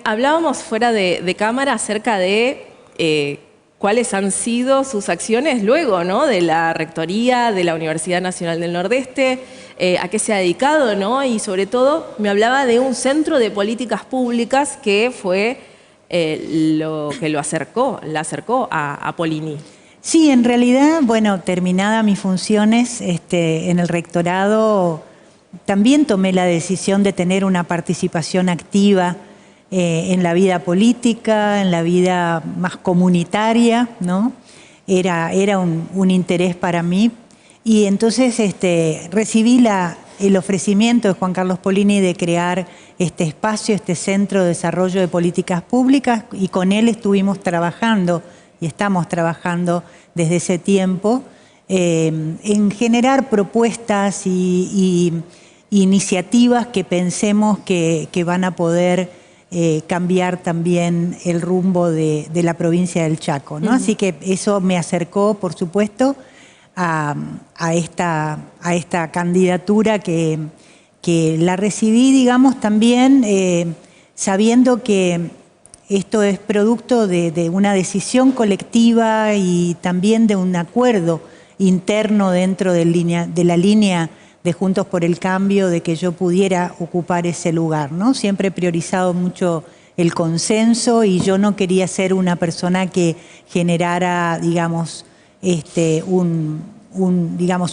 Hablábamos fuera de cámara acerca de cuáles han sido sus acciones luego, ¿no?, de la rectoría de la Universidad Nacional del Nordeste, a qué se ha dedicado, ¿no? Y sobre todo me hablaba de un centro de políticas públicas que fue lo que la acercó a Pollini. Sí, en realidad, bueno, terminada mis funciones en el rectorado, también tomé la decisión de tener una participación activa en la vida política, en la vida más comunitaria, ¿no? Era un interés para mí. Y entonces recibí el ofrecimiento de Juan Carlos Pollini de crear este espacio, este Centro de Desarrollo de Políticas Públicas, y con él estuvimos trabajando y estamos trabajando desde ese tiempo en generar propuestas y iniciativas que pensemos que van a poder cambiar también el rumbo de la provincia del Chaco, ¿no? Así que eso me acercó, por supuesto, a esta candidatura que la recibí, digamos, también sabiendo que esto es producto de una decisión colectiva y también de un acuerdo interno dentro de la línea de Juntos por el Cambio, de que yo pudiera ocupar ese lugar, ¿no? Siempre he priorizado mucho el consenso y yo no quería ser una persona que generara, digamos,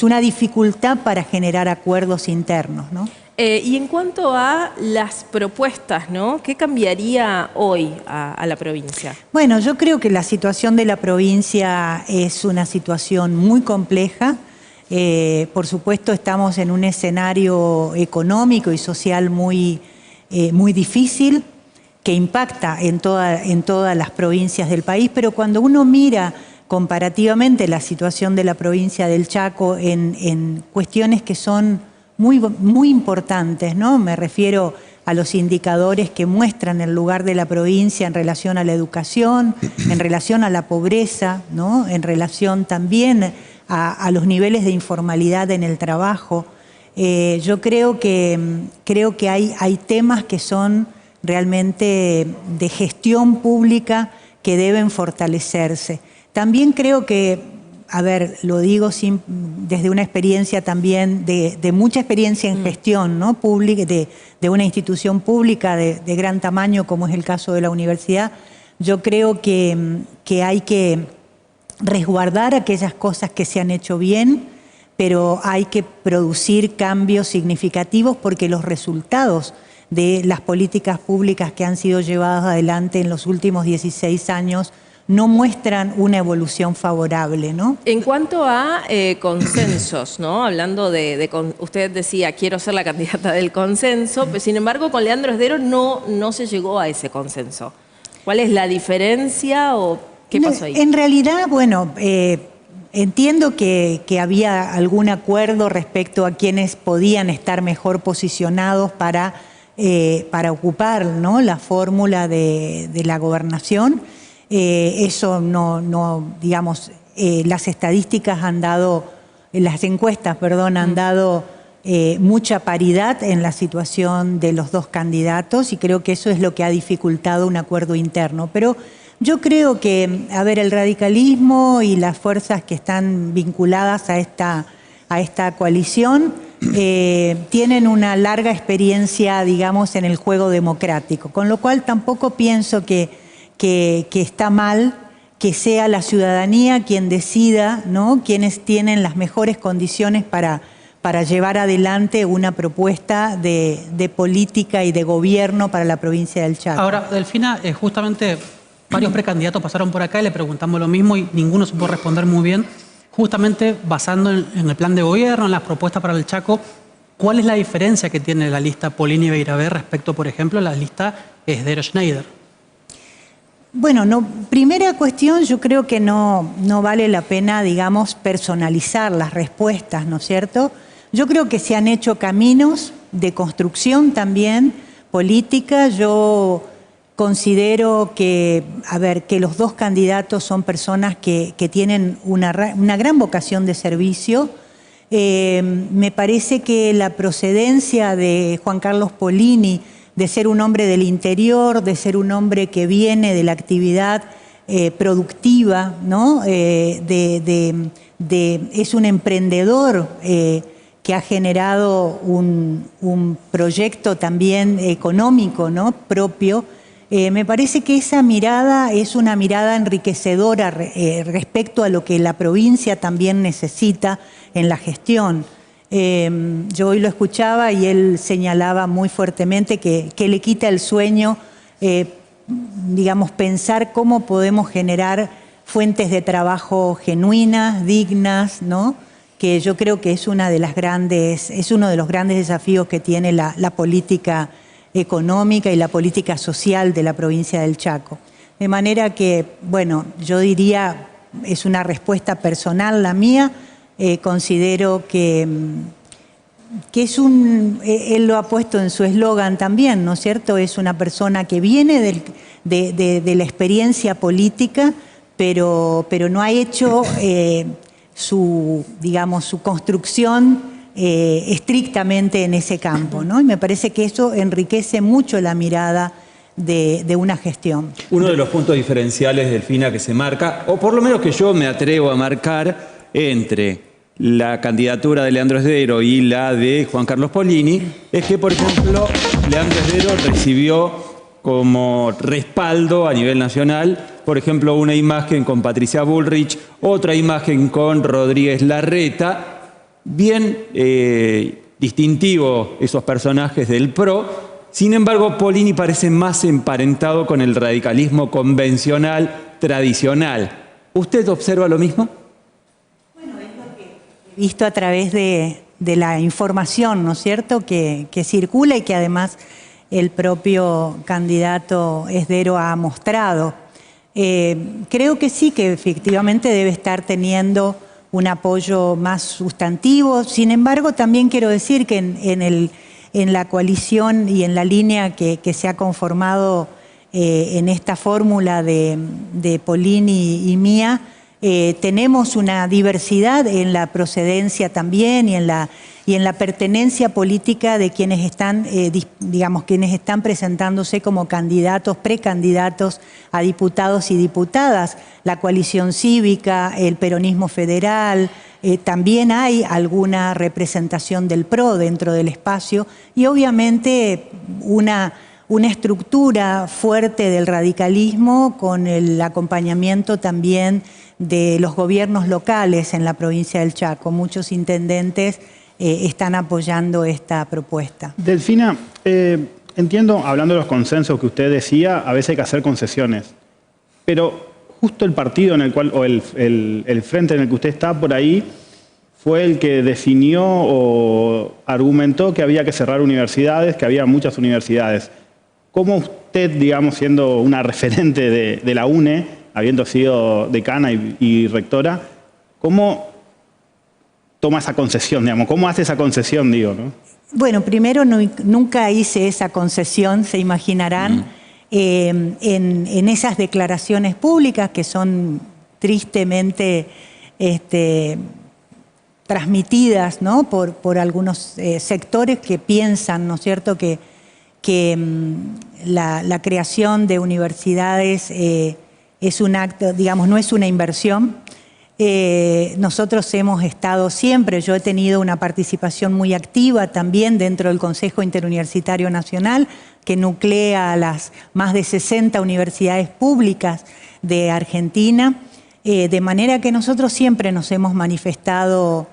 una dificultad para generar acuerdos internos, ¿no? Y en cuanto a las propuestas, ¿no?, ¿qué cambiaría hoy a la provincia? Bueno, yo creo que la situación de la provincia es una situación muy compleja. Por supuesto, estamos en un escenario económico y social muy difícil, que impacta en todas las provincias del país, pero cuando uno mira comparativamente la situación de la provincia del Chaco en cuestiones que son muy importantes, ¿no? Me refiero a los indicadores que muestran el lugar de la provincia en relación a la educación, en relación a la pobreza, ¿no?, en relación también a los niveles de informalidad en el trabajo. Yo creo que hay temas que son realmente de gestión pública que deben fortalecerse. También creo que, a ver, lo digo desde una experiencia también, de mucha experiencia en gestión, ¿no?, pública, de una institución pública de gran tamaño como es el caso de la universidad. Yo creo que hay que resguardar aquellas cosas que se han hecho bien, pero hay que producir cambios significativos porque los resultados de las políticas públicas que han sido llevadas adelante en los últimos 16 años no muestran una evolución favorable, ¿no? En cuanto a consensos, ¿no? Hablando usted decía, quiero ser la candidata del consenso, pero sin embargo con Leandro Esdero no se llegó a ese consenso. ¿Cuál es la diferencia o qué pasó ahí? En realidad, bueno, entiendo que había algún acuerdo respecto a quienes podían estar mejor posicionados para ocupar, ¿no?, la fórmula de la gobernación. Eso digamos, las estadísticas han dado, las encuestas, perdón, han dado mucha paridad en la situación de los dos candidatos y creo que eso es lo que ha dificultado un acuerdo interno. Pero yo creo que, a ver, el radicalismo y las fuerzas que están vinculadas a esta coalición tienen una larga experiencia, digamos, en el juego democrático, con lo cual tampoco pienso que está mal que sea la ciudadanía quien decida, ¿no?, quienes tienen las mejores condiciones para llevar adelante una propuesta de política y de gobierno para la provincia del Chaco. Ahora, Delfina, justamente varios precandidatos pasaron por acá y le preguntamos lo mismo y ninguno supo responder muy bien. Justamente basando en el plan de gobierno, en las propuestas para el Chaco, ¿cuál es la diferencia que tiene la lista Pollini-Beiravez respecto, por ejemplo, a la lista Esdero-Schneider? Bueno, primera cuestión, yo creo que no vale la pena, digamos, personalizar las respuestas, ¿no es cierto? Yo creo que se han hecho caminos de construcción también política. Yo considero que, a ver, que los dos candidatos son personas que tienen una gran vocación de servicio. Me parece que la procedencia de Juan Carlos Pollini ser un hombre del interior, de ser un hombre que viene de la actividad productiva, ¿no? Es un emprendedor que ha generado un proyecto también económico, ¿no? propio. Me parece que esa mirada es una mirada enriquecedora respecto a lo que la provincia también necesita en la gestión. Yo hoy lo escuchaba y él señalaba muy fuertemente que le quita el sueño, digamos, pensar cómo podemos generar fuentes de trabajo genuinas, dignas, ¿no? Que yo creo que es uno de los grandes desafíos que tiene la política económica y la política social de la provincia del Chaco. De manera que, bueno, yo diría, es una respuesta personal la mía, considero que es él lo ha puesto en su eslogan también, ¿no es cierto? Es una persona que viene de la experiencia política, pero no ha hecho su construcción estrictamente en ese campo, ¿no? Y me parece que eso enriquece mucho la mirada de una gestión. Uno de los puntos diferenciales, Delfina, que se marca, o por lo menos que yo me atrevo a marcar, entre la candidatura de Leandro Esdero y la de Juan Carlos Polini, es que, por ejemplo, Leandro Esdero recibió como respaldo a nivel nacional, por ejemplo, una imagen con Patricia Bullrich, otra imagen con Rodríguez Larreta, bien distintivo esos personajes del PRO. Sin embargo, Polini parece más emparentado con el radicalismo convencional, tradicional. ¿Usted observa lo mismo? Bueno, es lo que he visto a través de la información, ¿no es cierto?, que circula y que además el propio candidato Esdero ha mostrado. Creo que sí, que efectivamente debe estar teniendo un apoyo más sustantivo. Sin embargo, también quiero decir que en la coalición y en la línea que se ha conformado en esta fórmula de Polini y mía, tenemos una diversidad en la procedencia también y en la pertenencia política de quienes están, quienes están presentándose como candidatos, precandidatos a diputados y diputadas. La coalición cívica, el peronismo federal, también hay alguna representación del PRO dentro del espacio y obviamente una estructura fuerte del radicalismo con el acompañamiento también de los gobiernos locales en la provincia del Chaco. Muchos intendentes están apoyando esta propuesta. Delfina, entiendo, hablando de los consensos que usted decía, a veces hay que hacer concesiones, pero justo el partido en el cual, o el frente en el que usted está por ahí, fue el que definió o argumentó que había que cerrar universidades, que había muchas universidades. ¿Cómo usted, digamos, siendo una referente de la UNE, habiendo sido decana y rectora, cómo toma esa concesión, digamos? ¿Cómo hace esa concesión, digo, no? Bueno, primero nunca hice esa concesión, se imaginarán, en esas declaraciones públicas que son tristemente transmitidas, ¿no?, por algunos sectores que piensan, ¿no es cierto?, que la creación de universidades es un acto, digamos, no es una inversión. Nosotros hemos estado siempre, yo he tenido una participación muy activa también dentro del Consejo Interuniversitario Nacional, que nuclea a las más de 60 universidades públicas de Argentina, de manera que nosotros siempre nos hemos manifestado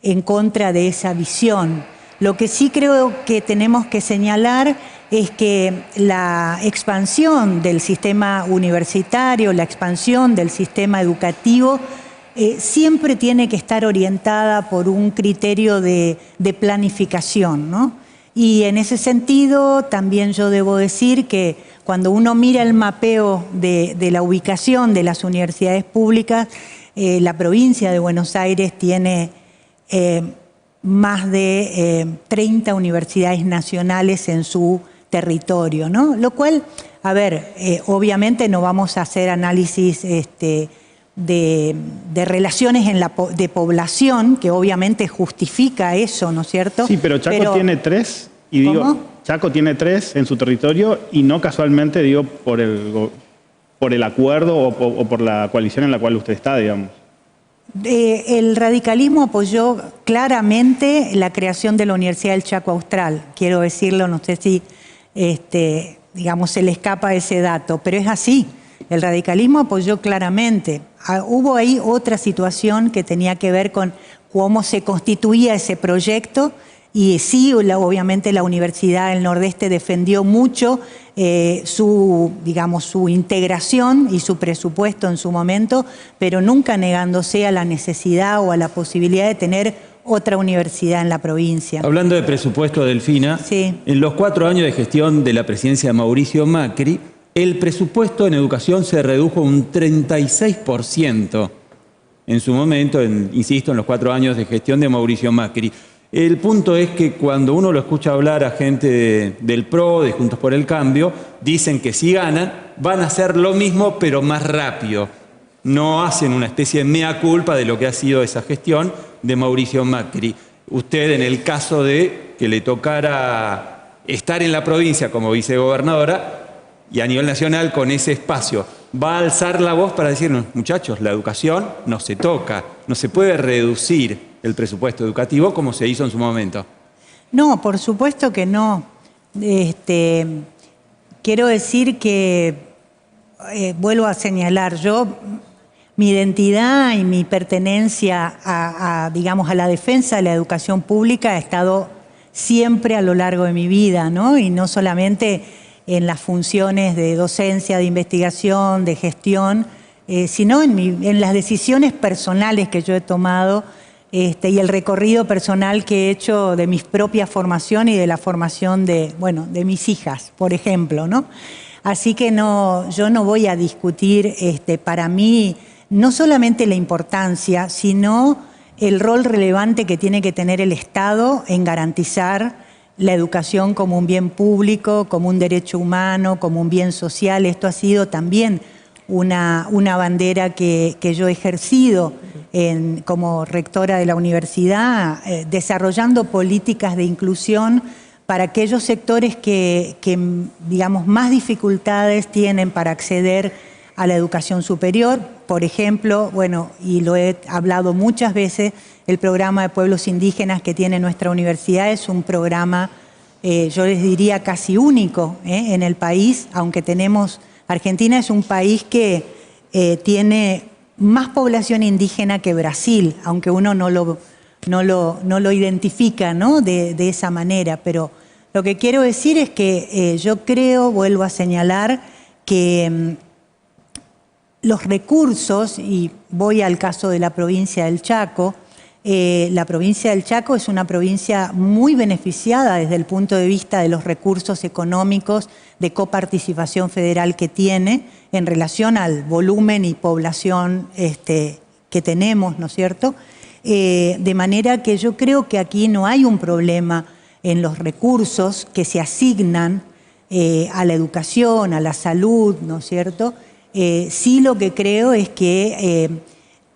en contra de esa visión. Lo que sí creo que tenemos que señalar es que la expansión del sistema universitario, la expansión del sistema educativo, siempre tiene que estar orientada por un criterio de planificación, ¿no? Y en ese sentido también yo debo decir que cuando uno mira el mapeo de la ubicación de las universidades públicas, la provincia de Buenos Aires tiene más de 30 universidades nacionales en su territorio, ¿no? Lo cual, a ver, obviamente no vamos a hacer análisis de relaciones de población, que obviamente justifica eso, ¿no es cierto? Sí, pero Chaco tiene 3 y digo, Chaco tiene 3 en su territorio y no casualmente, digo, por el acuerdo o por la coalición en la cual usted está, digamos. El radicalismo apoyó claramente la creación de la Universidad del Chaco Austral. Quiero decirlo, no sé si digamos, se le escapa ese dato, pero es así. El radicalismo apoyó claramente. Hubo ahí otra situación que tenía que ver con cómo se constituía ese proyecto y sí, obviamente la Universidad del Nordeste defendió mucho su integración y su presupuesto en su momento, pero nunca negándose a la necesidad o a la posibilidad de tener otra universidad en la provincia. Hablando de presupuesto, Delfina, sí. En los 4 años de gestión de la presidencia de Mauricio Macri, el presupuesto en educación se redujo un 36% en su momento, insisto, en los 4 años de gestión de Mauricio Macri. El punto es que cuando uno lo escucha hablar a gente del PRO, de Juntos por el Cambio, dicen que si ganan, van a hacer lo mismo, pero más rápido. No hacen una especie de mea culpa de lo que ha sido esa gestión de Mauricio Macri. Usted, en el caso de que le tocara estar en la provincia como vicegobernadora y a nivel nacional con ese espacio, va a alzar la voz para decirnos, muchachos, la educación no se toca, no se puede reducir el presupuesto educativo como se hizo en su momento. No, por supuesto que no. Quiero decir que, vuelvo a señalar, mi identidad y mi pertenencia digamos, a la defensa de la educación pública ha estado siempre a lo largo de mi vida, ¿no? Y no solamente en las funciones de docencia, de investigación, de gestión, sino en las decisiones personales que yo he tomado y el recorrido personal que he hecho de mi propia formación y de la formación de mis hijas, por ejemplo, ¿no? Así que yo no voy a discutir, para mí, no solamente la importancia, sino el rol relevante que tiene que tener el Estado en garantizar la educación como un bien público, como un derecho humano, como un bien social. Esto ha sido también una bandera que yo he ejercido como rectora de la universidad, desarrollando políticas de inclusión para aquellos sectores que digamos, más dificultades tienen para acceder a la educación superior. Por ejemplo, y lo he hablado muchas veces, el programa de pueblos indígenas que tiene nuestra universidad es un programa, yo les diría, casi único en el país, aunque Argentina es un país que tiene más población indígena que Brasil, aunque uno no lo identifica, ¿no? de esa manera. Pero lo que quiero decir es que yo creo, vuelvo a señalar, que los recursos, y voy al caso de la provincia del Chaco, la provincia del Chaco es una provincia muy beneficiada desde el punto de vista de los recursos económicos de coparticipación federal que tiene en relación al volumen y población que tenemos, ¿no es cierto? De manera que yo creo que aquí no hay un problema en los recursos que se asignan a la educación, a la salud, ¿no es cierto? Sí, lo que creo es que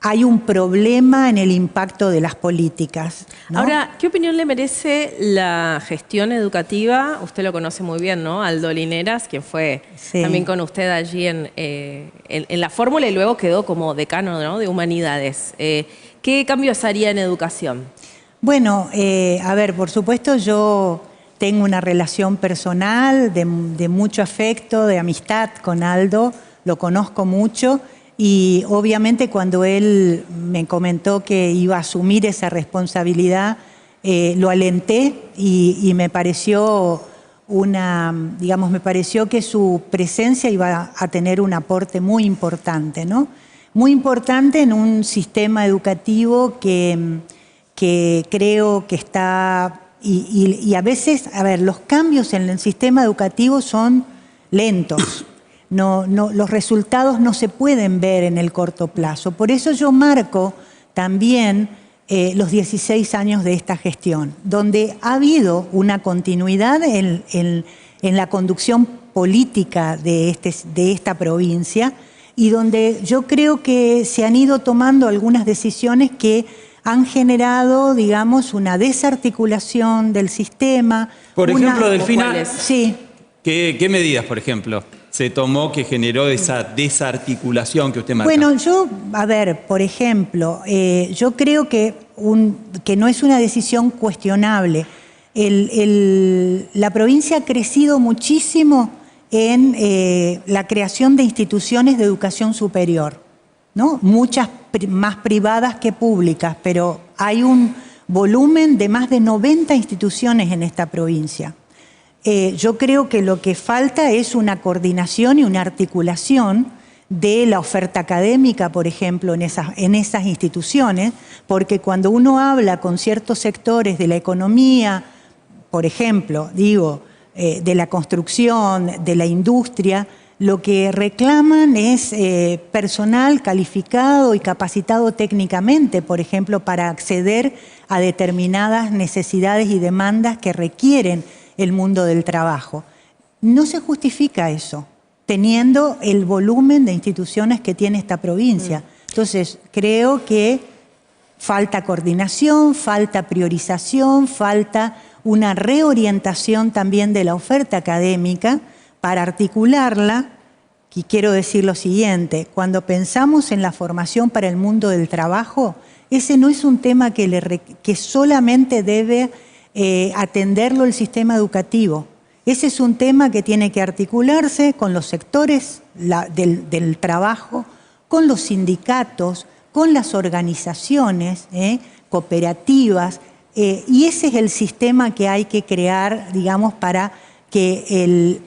hay un problema en el impacto de las políticas, ¿no? Ahora, ¿qué opinión le merece la gestión educativa? Usted lo conoce muy bien, ¿no? Aldo Lineras, quien fue también con usted allí en la fórmula y luego quedó como decano, ¿no? de Humanidades. ¿Qué cambios haría en educación? Bueno, a ver, por supuesto yo tengo una relación personal de mucho afecto, de amistad con Aldo, lo conozco mucho. Y obviamente cuando él me comentó que iba a asumir esa responsabilidad, lo alenté y me pareció me pareció que su presencia iba a tener un aporte muy importante, ¿no? Muy importante en un sistema educativo que creo que está, y a veces, a ver, los cambios en el sistema educativo son lentos. Los resultados no se pueden ver en el corto plazo. Por eso yo marco también los 16 años de esta gestión, donde ha habido una continuidad en la conducción política de esta provincia y donde yo creo que se han ido tomando algunas decisiones que han generado, digamos, una desarticulación del sistema. Por ejemplo, Delfina, ¿Cuáles? Sí. ¿qué medidas, por ejemplo, se tomó que generó esa desarticulación que usted marca? Bueno, a ver, por ejemplo, yo creo que no es una decisión cuestionable. La provincia ha crecido muchísimo en la creación de instituciones de educación superior, ¿no? Muchas más privadas que públicas, pero hay un volumen de más de 90 instituciones en esta provincia. Yo creo que lo que falta es una coordinación y una articulación de la oferta académica, por ejemplo, en esas instituciones, porque cuando uno habla con ciertos sectores de la economía, por ejemplo, de la construcción, de la industria, lo que reclaman es personal calificado y capacitado técnicamente, por ejemplo, para acceder a determinadas necesidades y demandas que requieren el mundo del trabajo. No se justifica eso, teniendo el volumen de instituciones que tiene esta provincia. Entonces, creo que falta coordinación, falta priorización, falta una reorientación también de la oferta académica para articularla. Y quiero decir lo siguiente, cuando pensamos en la formación para el mundo del trabajo, ese no es un tema que solamente debe atenderlo el sistema educativo. Ese es un tema que tiene que articularse con los sectores del trabajo, con los sindicatos, con las organizaciones cooperativas, y ese es el sistema que hay que crear, digamos, para que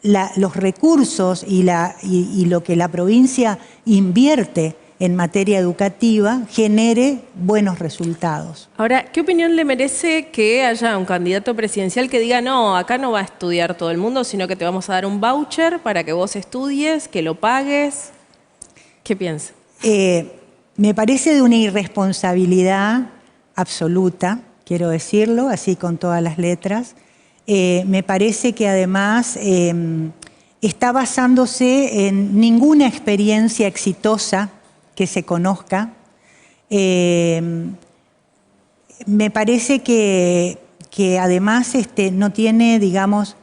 los recursos y lo que la provincia invierte en materia educativa genere buenos resultados. Ahora, ¿qué opinión le merece que haya un candidato presidencial que diga, no, acá no va a estudiar todo el mundo, sino que te vamos a dar un voucher para que vos estudies, que lo pagues? ¿Qué piensa? Me parece de una irresponsabilidad absoluta, quiero decirlo, así con todas las letras. Me parece que además está basándose en ninguna experiencia exitosa que se conozca. Me parece que además no tiene, digamos,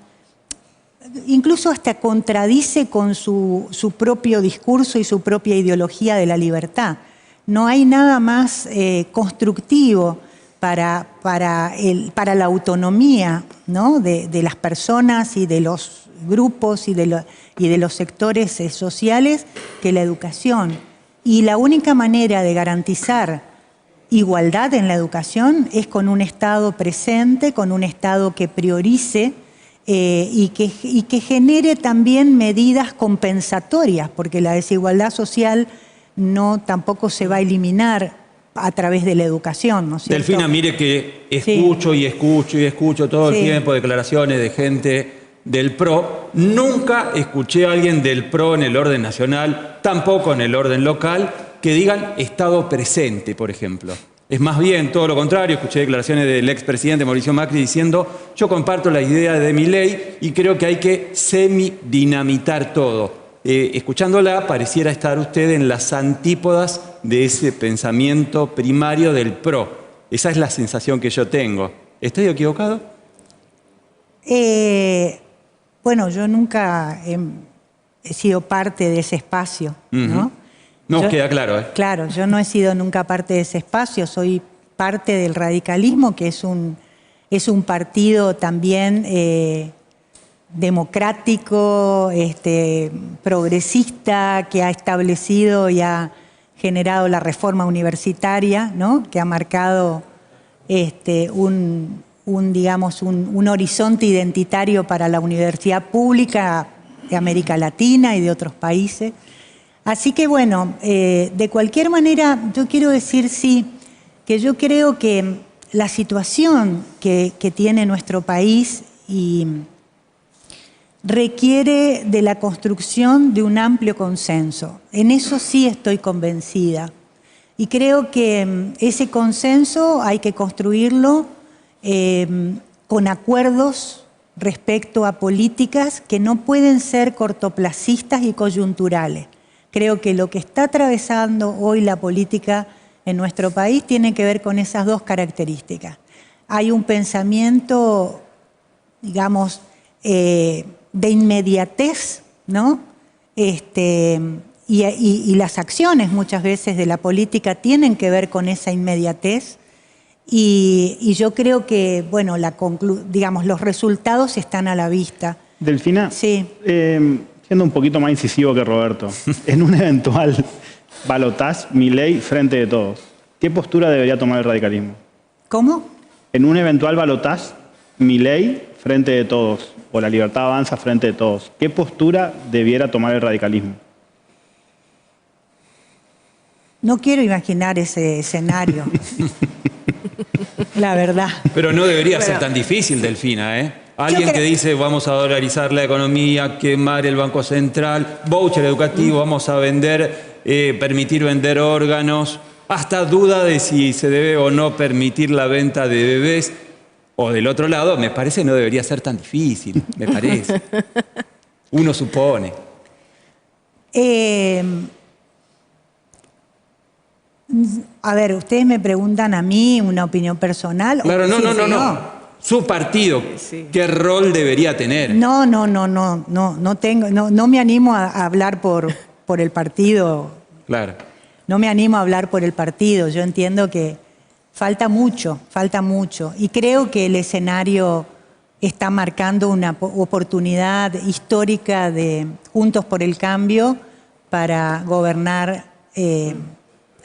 incluso hasta contradice con su propio discurso y su propia ideología de la libertad. No hay nada más constructivo para la autonomía, ¿no? de las personas y de los grupos y de los sectores sociales que la educación. Y la única manera de garantizar igualdad en la educación es con un Estado presente, con un Estado que priorice y que genere también medidas compensatorias, porque la desigualdad social tampoco se va a eliminar a través de la educación, ¿no es cierto? Delfina, mire que escucho y escucho todo el tiempo declaraciones de gente del PRO. Nunca escuché a alguien del PRO en el orden nacional, tampoco en el orden local, que digan Estado presente, por ejemplo. Es más bien todo lo contrario. Escuché declaraciones del expresidente Mauricio Macri diciendo, yo comparto la idea de Milei y creo que hay que semidinamitar todo. Escuchándola, pareciera estar usted en las antípodas de ese pensamiento primario del PRO. Esa es la sensación que yo tengo. ¿Estoy equivocado? Bueno, yo nunca he sido parte de ese espacio, ¿no? Nos queda claro, ¿eh? Claro, yo no he sido nunca parte de ese espacio, soy parte del radicalismo, que es un partido también democrático, progresista, que ha establecido y ha generado la reforma universitaria, ¿no? Que ha marcado un horizonte identitario para la universidad pública de América Latina y de otros países. Así que bueno, de cualquier manera, yo quiero decir que yo creo que la situación que tiene nuestro país requiere de la construcción de un amplio consenso. En eso sí estoy convencida. Y creo que ese consenso hay que construirlo con acuerdos respecto a políticas que no pueden ser cortoplacistas y coyunturales. Creo que lo que está atravesando hoy la política en nuestro país tiene que ver con esas dos características. Hay un pensamiento, digamos, de inmediatez, ¿no? Y las acciones muchas veces de la política tienen que ver con esa inmediatez. Y yo creo que, bueno, digamos, los resultados están a la vista. Delfina, sí. Siendo un poquito más incisivo que Roberto, en un eventual balotaje Milei frente de todos, ¿qué postura debería tomar el radicalismo? ¿Cómo? En un eventual balotaje Milei frente de todos, o La Libertad Avanza frente de todos, ¿qué postura debiera tomar el radicalismo? No quiero imaginar ese escenario. La verdad. Pero no debería ser tan difícil, Delfina, ¿eh? Alguien que dice vamos a dolarizar la economía, quemar el Banco Central, voucher educativo, vamos a vender, permitir vender órganos, hasta duda de si se debe o no permitir la venta de bebés. O del otro lado, me parece no debería ser tan difícil, me parece. Uno supone. A ver, ustedes me preguntan a mí una opinión personal. Claro, no. Su partido, ¿qué rol debería tener? No me animo a hablar por el partido. Claro. No me animo a hablar por el partido. Yo entiendo que falta mucho. Y creo que el escenario está marcando una oportunidad histórica de Juntos por el Cambio para gobernar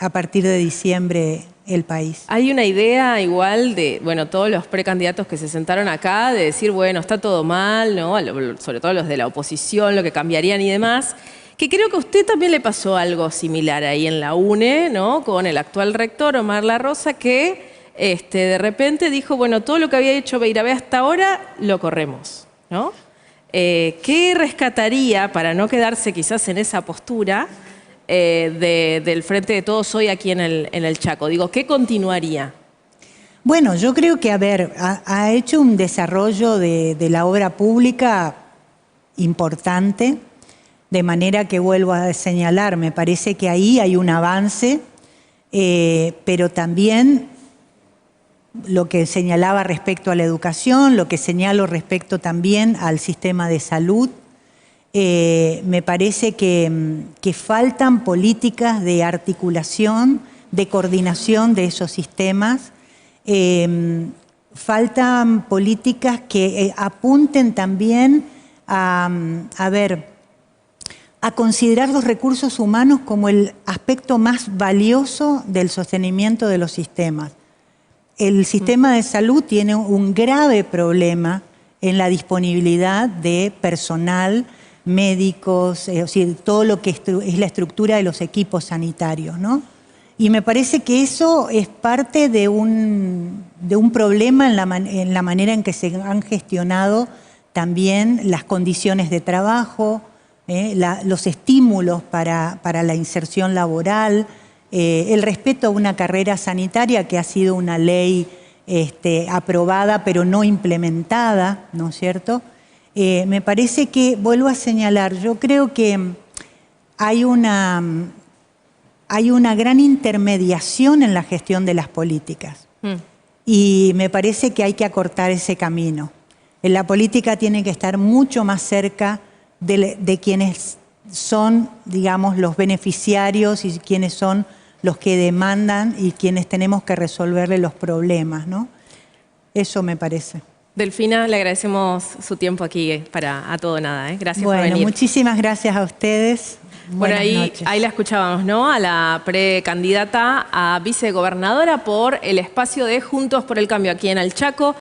a partir de diciembre el país. Hay una idea igual de, bueno, todos los precandidatos que se sentaron acá, de decir, bueno, está todo mal, ¿no? Sobre todo los de la oposición, lo que cambiarían y demás, que creo que a usted también le pasó algo similar ahí en la UNE, ¿no? Con el actual rector, Omar La Rosa, que de repente dijo, bueno, todo lo que había hecho Beiravea hasta ahora, lo corremos, ¿no? ¿Qué rescataría para no quedarse quizás en esa postura del Frente de Todos hoy aquí en el Chaco? Digo, ¿qué continuaría? Bueno, yo creo que, ha hecho un desarrollo de la obra pública importante, de manera que vuelvo a señalar, me parece que ahí hay un avance, pero también lo que señalaba respecto a la educación, lo que señalo respecto también al sistema de salud. Me parece que faltan políticas de articulación, de coordinación de esos sistemas. Faltan políticas que apunten también a considerar los recursos humanos como el aspecto más valioso del sostenimiento de los sistemas. El sistema de salud tiene un grave problema en la disponibilidad de personal, médicos, todo lo que es la estructura de los equipos sanitarios, ¿no? Y me parece que eso es parte de un problema en la manera en que se han gestionado también las condiciones de trabajo, los estímulos para la inserción laboral, el respeto a una carrera sanitaria que ha sido una ley aprobada pero no implementada, ¿no es cierto? Me parece que, vuelvo a señalar, yo creo que hay una gran intermediación en la gestión de las políticas. Y me parece que hay que acortar ese camino. La política tiene que estar mucho más cerca de quienes son, digamos, los beneficiarios y quienes son los que demandan y quienes tenemos que resolverle los problemas, ¿no? Eso me parece. Delfina, le agradecemos su tiempo aquí para A Todo Nada. Gracias por venir. Bueno, muchísimas gracias a ustedes. Bueno, ahí la escuchábamos, ¿no? A la precandidata a vicegobernadora por el espacio de Juntos por el Cambio aquí en el Chaco.